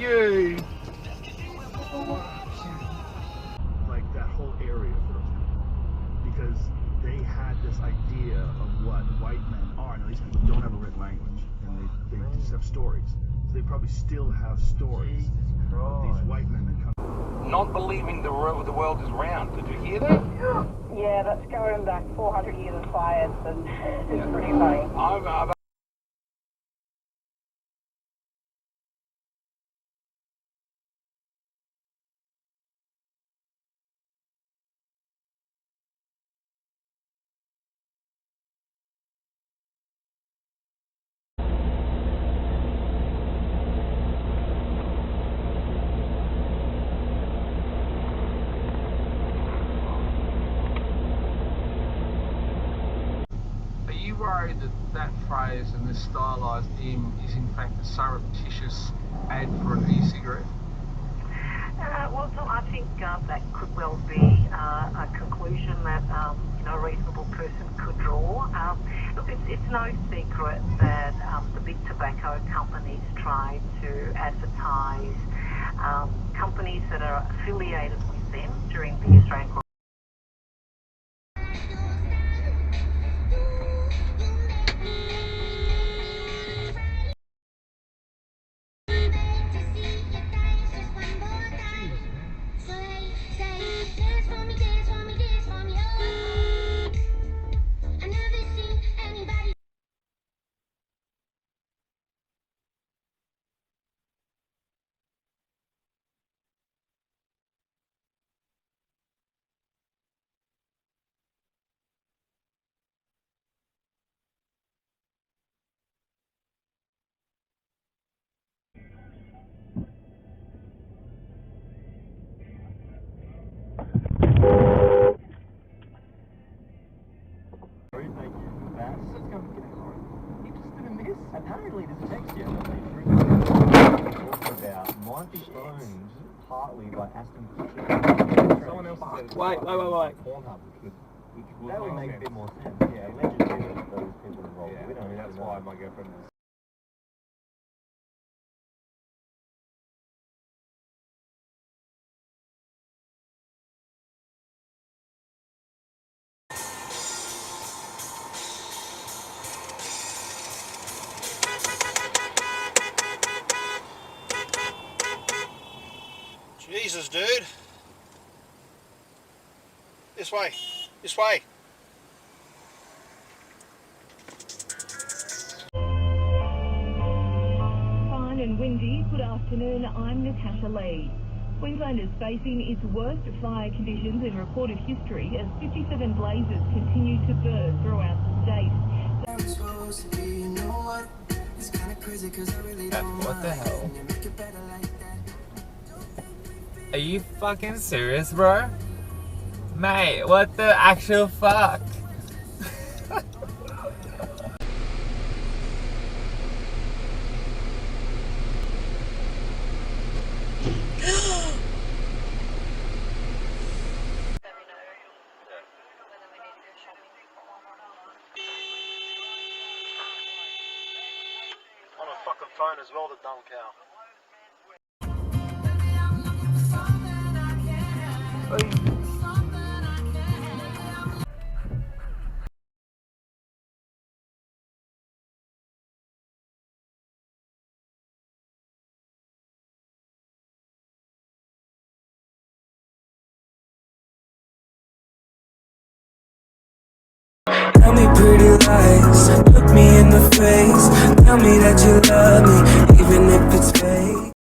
you. Like that whole area for those people, because they had this idea of what white men are. Now these people don't have a written language, and they just have stories. So they probably still have stories of these white men that come. Not believing the world is round. Did you hear that? Yeah, that's going back 400 years of science, and it's pretty funny. Are you worried that that phrase and this stylised M is in fact a surreptitious ad for an e-cigarette? Well, Tom, I think that could well be a conclusion that a reasonable person could draw. Look, it's no secret that the big tobacco companies try to advertise companies that are affiliated with them during the Australian. Apparently this text yesterday about might be owned partly by Aston Kutcher. Someone else said Wait. Pornhub, which that would make a bit more sense. Yeah, allegedly there's those people involved. Yeah, We don't really that's know. why my girlfriend is. Jesus, dude. This way. This way. Fine and windy. Good afternoon. I'm Natasha Lee. Queensland is facing its worst fire conditions in recorded history as 57 blazes continue to burn throughout the state. What the hell? Are you fucking serious, bro? Mate, what the actual fuck? On a fucking phone as well, the dumb cow. Tell me pretty lies, look me in the face. Tell me that you love me, even if it's fake.